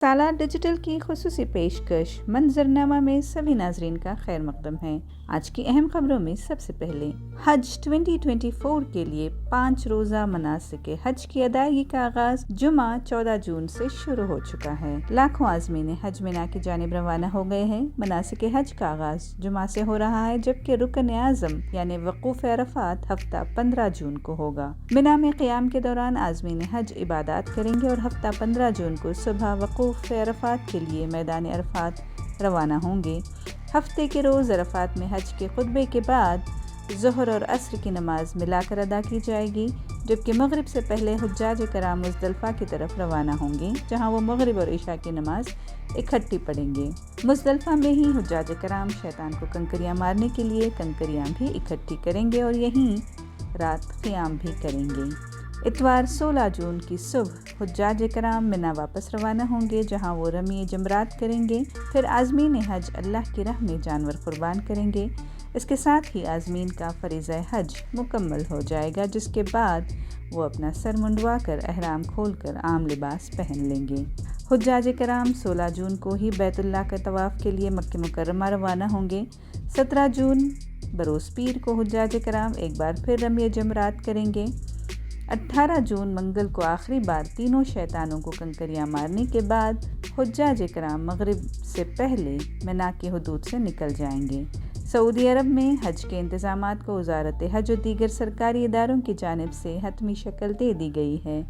सालार digital की खुसूसी पेशकश मंजरनामा में सभी नाजरीन का खैर मकदम है। आज की अहम खबरों में सबसे पहले हज 2024 के लिए 5 रोज़ा मनासिक हज की अदायगी का आगाज जुमा 14 जून से शुरू हो चुका है। लाखों आज़मीन हज मिना की जानिब रवाना हो गए हैं। मनासिक हज का आगाज जुमा से हो रहा है, जबकि रुकन आज़म यानी वक़ूफ़ अरफात हफ्ता 15 जून को होगा। मिना में क़याम के दौरान आज़मीन हज इबादत करेंगे और हफ्ता 15 जून को सुबह वक़ूफ़ अरफात के लिए मैदान अरफात रवाना होंगे। हफ्ते के रोज़ अरफात में हज के खुतबे के बाद ज़ोहर और असर की नमाज मिलाकर अदा की जाएगी, जबकि मगरिब से पहले हुज्जाज कराम मुज़दलिफ़ा की तरफ रवाना होंगे, जहां वो मगरिब और इशा की नमाज इकट्ठी पढ़ेंगे। मुज़दलिफ़ा में ही हुज्जाज कराम शैतान को कंकरियाँ मारने के लिए कंकरियाँ भी इकट्ठी करेंगे और यहीं रात क़याम भी करेंगे। इतवार 16 जून की सुबह हुज्जाज कराम मिना वापस रवाना होंगे, जहां वो रमी जमरात करेंगे। फिर आज़मीन हज अल्लाह की राह में जानवर कुर्बान करेंगे। इसके साथ ही आज़मीन का फ़रीज़ा हज मुकम्मल हो जाएगा, जिसके बाद वो अपना सर मुंडवा कर एहराम खोल कर आम लिबास पहन लेंगे। हुज्जाज कराम 16 जून को ही बैतुल्लाह के तवाफ़ के लिए मक्के मुकर्रमा रवाना होंगे। 17 जून बरोज़ पीर को हुज्जाज कराम एक बार फिर रमी जमरात करेंगे। 18 जून मंगल को आखिरी बार तीनों शैतानों को कंकरियाँ मारने के बाद हुज्जाज कराम मगरिब से पहले मिना की हुदूद से निकल जाएंगे। सऊदी अरब में हज के इंतज़ामात को वज़ारत हज और दीगर सरकारी इदारों की जानिब से हतमी शक्ल दे दी गई है।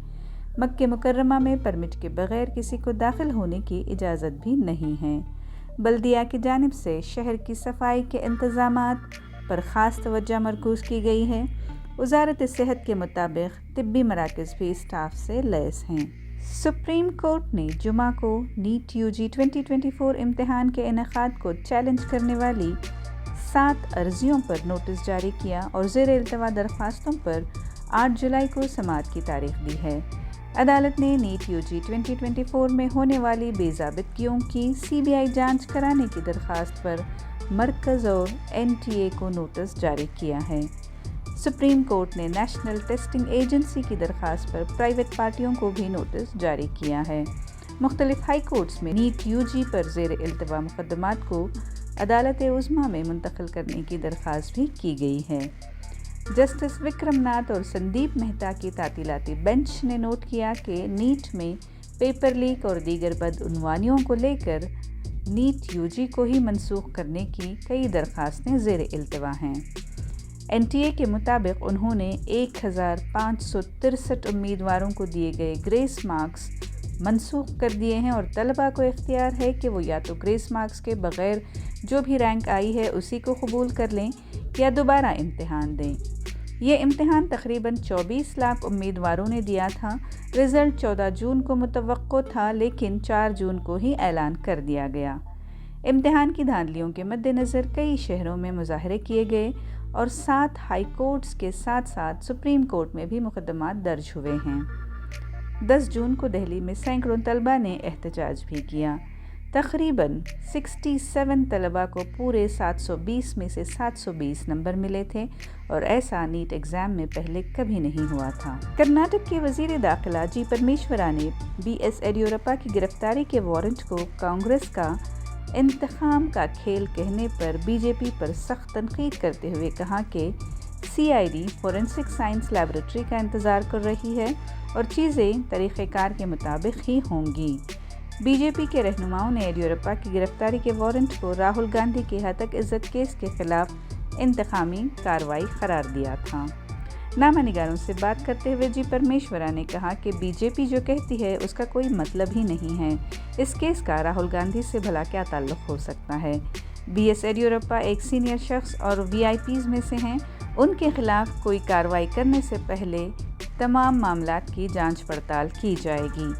मक्के मुकर्रमा में परमिट के बगैर किसी को दाखिल होने की इजाज़त भी नहीं है। बल्दिया की जानिब से शहर की सफाई के इंतज़ामात पर ख़ास तवज्जो मरकूज़ की गई है। वज़ारत सेहत के मुताबिक तिब्बी मराकज़ भी स्टाफ से लैस हैं। सुप्रीम कोर्ट ने जुमा को नीट यूजी 2024 इम्तिहान के इनेकाद को चैलेंज करने वाली 7 अर्जियों पर नोटिस जारी किया और ज़ेर इल्तवा दरख्वास्तों पर 8 जुलाई को समाअत की तारीख दी है। अदालत ने नीट यूजी 2024 में होने वाली बेज़ाबितगियों की CBI जांच कराने की दरख्वास्त पर मरकज़ और NTA को नोटिस जारी किया है। सुप्रीम कोर्ट ने नेशनल टेस्टिंग एजेंसी की दरख्वास्त पर प्राइवेट पार्टियों को भी नोटिस जारी किया है। मुख्तलिफ हाई कोर्ट्स में नीट यूजी पर ज़ेर इल्तवा मुकदमात को अदालत उज़्मा में मुंतकिल करने की दरख्वास्त भी की गई है। जस्टिस विक्रमनाथ और संदीप मेहता की तातीलाती बेंच ने नोट किया कि नीट में पेपर लीक और दीगर बदउनवानियों को लेकर नीट यूजी को ही मनसूख करने की कई दरख्वास्तें ज़ेर इल्तवा हैं। NTA के मुताबिक उन्होंने 1563 उम्मीदवारों को दिए गए ग्रेस मार्क्स मनसूख कर दिए हैं और तलबा को इख्तियार है कि वो या तो ग्रेस मार्क्स के बग़ैर जो भी रैंक आई है उसी को कबूल कर लें या दोबारा इम्तिहान दें। ये इम्तिहान तकरीबन 24 लाख उम्मीदवारों ने दिया था। रिज़ल्ट 14 जून को मुतवक्को था, लेकिन 4 जून को ही ऐलान कर दिया गया। इम्तिहान की धांधलियों के मद्देनज़र कई शहरों में मुज़ाहरे किए गए और 7 हाई कोर्ट्स के साथ साथ सुप्रीम कोर्ट में भी मुकदमात दर्ज हुए हैं। 10 जून को दिल्ली में सैकड़ों तलबा ने एहतजाज भी किया। तकरीबन 67 तलबा को पूरे 720 में से 720 नंबर मिले थे और ऐसा नीट एग्ज़ाम में पहले कभी नहीं हुआ था। कर्नाटक के वज़ीर दाखिला जी परमेश्वरा ने BS येडियुरप्पा की गिरफ्तारी के वारंट को कांग्रेस का इंतखाम का खेल कहने पर बीजेपी पर सख्त तनकीद करते हुए कहा कि CID फोरेंसिक साइंस लैबोरेटरी का इंतज़ार कर रही है और चीज़ें तरीक़ेकार के मुताबिक ही होंगी। बीजेपी के रहनुमाओं ने येडियुरप्पा की गिरफ्तारी के वारंट को राहुल गांधी के हतक इज़्ज़त केस के ख़िलाफ़ इंतकामी कार्रवाई करार दिया था। नामा निगारों से बात करते हुए जी परमेश्वरा ने कहा कि बीजेपी जो कहती है उसका कोई मतलब ही नहीं है। इस केस का राहुल गांधी से भला क्या ताल्लुक़ हो सकता है। BS येडियुरप्पा एक सीनियर शख्स और VIPs में से हैं। उनके खिलाफ कोई कार्रवाई करने से पहले तमाम मामलात की जांच पड़ताल की जाएगी।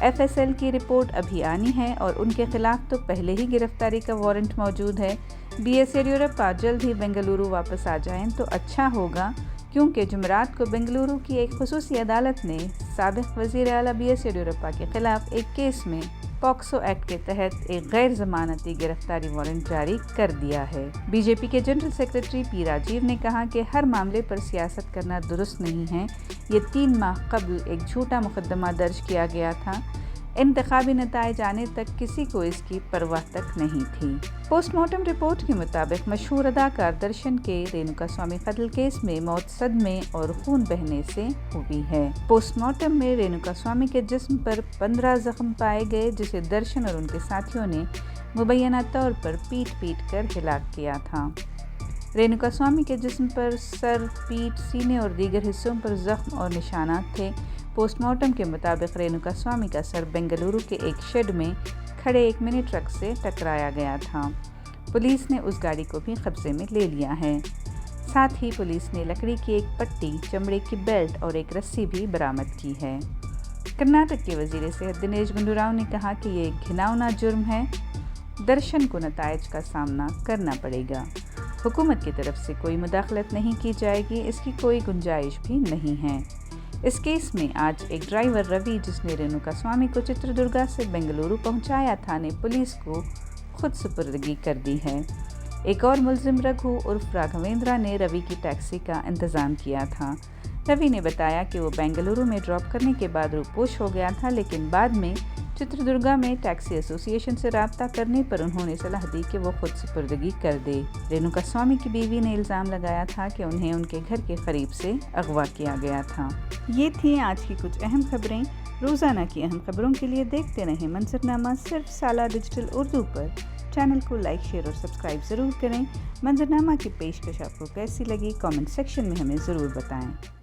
FSL की रिपोर्ट अभी आनी है और उनके खिलाफ तो पहले ही गिरफ्तारी का वारंट मौजूद है। BS येडियुरप्पा जल्द ही बेंगलुरु वापस आ जाएं तो अच्छा होगा, क्योंकि जुमेरात को बेंगलुरु की एक खुसूसी अदालत ने साबिक़ वज़ीर आला BS येडियुरप्पा के खिलाफ एक केस में पॉक्सो एक्ट के तहत एक गैर ज़मानती गिरफ्तारी वारंट जारी कर दिया है। बीजेपी के जनरल सेक्रेटरी P राजीव ने कहा कि हर मामले पर सियासत करना दुरुस्त नहीं है। ये 3 माह कबल एक झूठा मुकदमा दर्ज किया गया था। इंतखाबी नताइज आने तक किसी को इसकी परवाह तक नहीं थी। पोस्टमार्टम रिपोर्ट के मुताबिक मशहूर अदाकार दर्शन के रेणुका स्वामी कत्ल केस में मौत सदमे और खून बहने से हुई है। पोस्टमार्टम में रेणुका स्वामी के जिस्म पर 15 जख्म पाए गए, जिसे दर्शन और उनके साथियों ने मुबैना तौर पर पीट कर हिलाक किया था। रेणुका स्वामी के जिस्म पर सर, पीठ, सीने और दीगर हिस्सों पर जख्म और निशानात थे। पोस्टमार्टम के मुताबिक रेणुका स्वामी का सर बेंगलुरु के एक शेड में खड़े एक मिनी ट्रक से टकराया गया था। पुलिस ने उस गाड़ी को भी कब्जे में ले लिया है। साथ ही पुलिस ने लकड़ी की एक पट्टी, चमड़े की बेल्ट और एक रस्सी भी बरामद की है। कर्नाटक के वजीर सेहत दिनेश गुंडू राव ने कहा कि ये एक घिनौना जुर्म है। दर्शन को नताइज का सामना करना पड़ेगा। हुकूमत की तरफ से कोई मुदाखलत नहीं की जाएगी, इसकी कोई गुंजाइश भी नहीं है। इस केस में आज एक ड्राइवर रवि, जिसने रेणुका स्वामी को चित्रदुर्गा से बेंगलुरु पहुंचाया था, ने पुलिस को खुद सुपुर्दगी कर दी है। एक और मुलजिम रघु उर्फ राघवेंद्रा ने रवि की टैक्सी का इंतज़ाम किया था। रवि ने बताया कि वो बेंगलुरु में ड्रॉप करने के बाद रूपोश हो गया था, लेकिन बाद में चित्रदुर्गा में टैक्सी एसोसिएशन से राब्ता करने पर उन्होंने सलाह दी कि वो खुद सुपुर्दगी कर दे। रेणुका स्वामी की बीवी ने इल्ज़ाम लगाया था कि उन्हें उनके घर के करीब से अगवा किया गया था। ये थी आज की कुछ अहम खबरें। रोज़ाना की अहम खबरों के लिए देखते रहें मंजरनामा सिर्फ साला डिजिटल उर्दू पर। चैनल को लाइक, शेयर और सब्सक्राइब ज़रूर करें। मंजरनामा की पेशकश आपको कैसी लगी, कमेंट सेक्शन में हमें ज़रूर बताएं।